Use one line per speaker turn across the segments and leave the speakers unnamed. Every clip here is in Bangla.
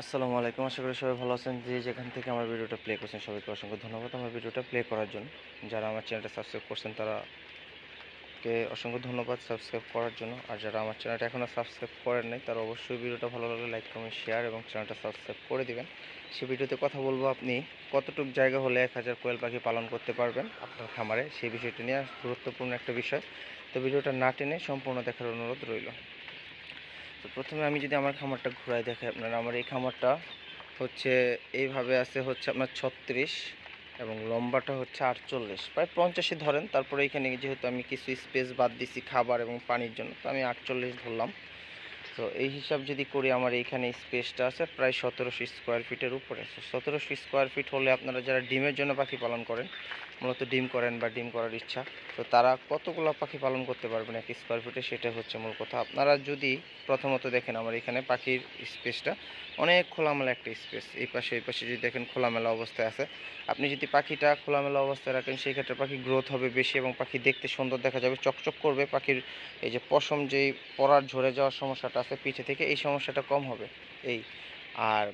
আসসালামু আলাইকুম। আশা করি সবাই ভালো আছেন। যে যেখান থেকে আমার ভিডিওটা প্লে করছেন সবাইকে অসংখ্য ধন্যবাদ আমার ভিডিওটা প্লে করার জন্য। যারা আমার চ্যানেলটা সাবস্ক্রাইব করছেন তারাকে অসংখ্য ধন্যবাদ সাবস্ক্রাইব করার জন্য। আর যারা আমার চ্যানেলটা এখনও সাবস্ক্রাইব করেন নাই তারা অবশ্যই ভিডিওটা ভালো লাগলে লাইক, কমেন্ট, শেয়ার এবং চ্যানেলটা সাবস্ক্রাইব করে দিবেন। সেই ভিডিওতে কথা বলবো আপনি কতটুকু জায়গা হলে 1000 কোয়েল পাখি পালন করতে পারবেন আপনার খামারে, সেই বিষয়টি নিয়ে গুরুত্বপূর্ণ একটা বিষয়। তো ভিডিওটা না টেনে সম্পূর্ণ দেখার অনুরোধ রইল। তো প্রথমে আমি যদি আমার খামারটা ঘুরাই দেখাই আপনারা, আমার এই খামারটা হচ্ছে এইভাবে আছে হচ্ছে আপনার 36 এবং লম্বাটা হচ্ছে 48, প্রায় 50ই ধরেন। তারপরে এখানে যেহেতু আমি কিছু স্পেস বাদ দিছি খাবার এবং পানির জন্য, তো আমি 48 ধরলাম। তো এই হিসাব যদি করি আমার এইখানে স্পেসটা আছে প্রায় 1700 স্কোয়ার ফিটের উপরে। 1700 স্কোয়ার ফিট হলে আপনারা যারা ডিমের জন্য পাখি পালন করেন, মূলত ডিম করেন বা ডিম করার ইচ্ছা, তো তারা কতগুলো পাখি পালন করতে পারবেন 1 স্কোয়ার ফিটে, সেটা হচ্ছে মূল কথা। আপনারা যদি প্রথমত দেখেন আমার এখানে পাখির স্পেসটা অনেক খোলামেলা একটা স্পেস, এই পাশে যদি দেখেন খোলামেলা অবস্থায় আছে। আপনি যদি পাখিটা খোলামেলা অবস্থায় রাখেন সেই ক্ষেত্রে পাখির গ্রোথ হবে বেশি এবং পাখি দেখতে সুন্দর দেখা যাবে, চকচক করবে। পাখির এই যে পশম যেই পরার ঝরে যাওয়ার সমস্যাটা আছে পিঠে থেকে, এই সমস্যাটা কম হবে। এই আর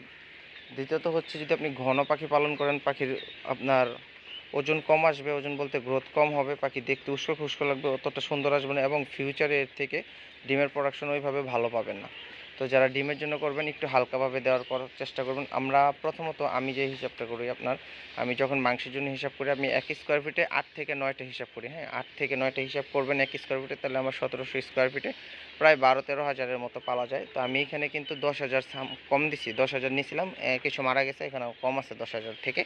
দ্বিতীয়ত হচ্ছে যদি আপনি ঘন পাখি পালন করেন, পাখির আপনার ওজন কম আসবে, ওজন বলতে গ্রোথ কম হবে, পাখি দেখতে উস্কো খুস্কো লাগবে, অতটা সুন্দর আসবে না এবং ফিউচারে এর থেকে ডিমের প্রোডাকশন ওইভাবে ভালো পাবেন না। তো যারা ডিমের জন্য করবেন একটু হালকাভাবে করার চেষ্টা করবেন। আমরা প্রথমত আমি যে হিসাবটা করি আপনার, আমি যখন মাংসের জন্য হিসাব করি আমি 1 স্কোয়ার ফিটে 8 থেকে 9টা হিসাব করি। হ্যাঁ, 8 থেকে 9টা হিসাব করবেন 1 স্কোয়ার ফিটে, তাহলে আমার 1700 স্কোয়ার ফিটে প্রায় 12-13 হাজারের মতো পালা যায়। তো আমি এখানে কিন্তু 10,000 কম দিছি, 10,000 নিয়েছিলাম, কিছু মারা গেছে, এখানে কম আছে 10,000 থেকে।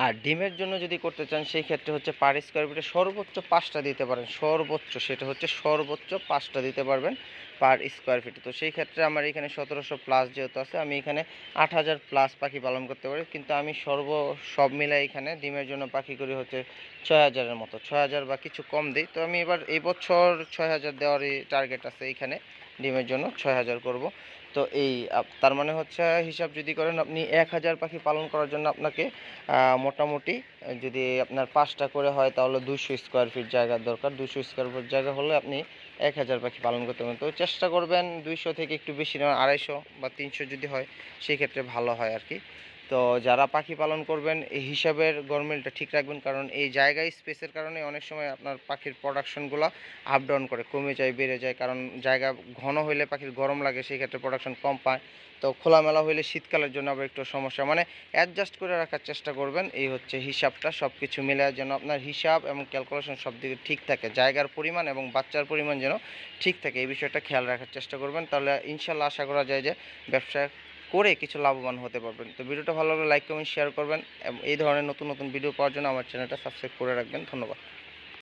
আর ডিমের জন্য যদি করতে চান সেই ক্ষেত্রে হচ্ছে পার স্কোয়ার ফিটে সর্বোচ্চ 5টা দিতে পারেন, সর্বোচ্চ, সেটা হচ্ছে সর্বোচ্চ 5টা দিতে পারবেন পার স্কোয়ার ফিটে। তো সেই ক্ষেত্রে আমার এখানে 1700 প্লাস যেহেতু আছে, আমি এখানে 8,000 প্লাস পাখি পালন করতে পারি। কিন্তু আমি সব মিলাই এখানে ডিমের জন্য পাখি করি হচ্ছে 6,000-এর মতো, 6,000 বা কিছু কম দিই। তো আমি এবার এই বছর 6,000 দেওয়ারই টার্গেট আছে এইখানে, ডিমের জন্য 6,000 করব। তো এই তার মানে হচ্ছে হিসাব যদি করেন আপনি 1,000 পাখি পালন করার জন্য আপনাকে মোটামুটি যদি আপনার 5টা করে হয় তাহলে 200 স্কোয়ার ফিট জায়গার দরকার। 200 স্কোয়ার ফিট জায়গা হলে আপনি 1,000 পাখি পালন করতে পারবেন। তো চেষ্টা করবেন 200 থেকে একটু বেশি নেওয়া, 250 বা 300 যদি হয় সেই ক্ষেত্রে ভালো হয় আর কি। তো যারা পাখি পালন করবেন এই হিসাবের গরমিলটা ঠিক রাখবেন, কারণ এই জায়গায় স্পেসের কারণে অনেক সময় আপনার পাখির প্রোডাকশনগুলো আপ ডাউন করে, কমে যায়, বেড়ে যায়। কারণ জায়গা ঘন হইলে পাখির গরম লাগে, সেই ক্ষেত্রে প্রোডাকশন কম পায়। তো খোলামেলা হইলে শীতকালের জন্য আবার একটু সমস্যা, মানে অ্যাডজাস্ট করে রাখার চেষ্টা করবেন। এই হচ্ছে হিসাবটা, সব কিছু মিলে যেন আপনার হিসাব এবং ক্যালকুলেশন সব দিকে ঠিক থাকে, জায়গার পরিমাণ এবং বাচ্চার পরিমাণ যেন ঠিক থাকে, এই বিষয়টা খেয়াল রাখার চেষ্টা করবেন। তাহলে ইনশাল্লাহ আশা করা যায় যে ব্যবসা করে কিছু লাভবান হতে পারবেন। তো ভিডিওটা ভালো লাগলে লাইক, কমেন্ট, শেয়ার করবেন এবং এই ধরনের নতুন নতুন ভিডিও পাওয়ার জন্য আমার চ্যানেলটা সাবস্ক্রাইব করে রাখবেন। ধন্যবাদ।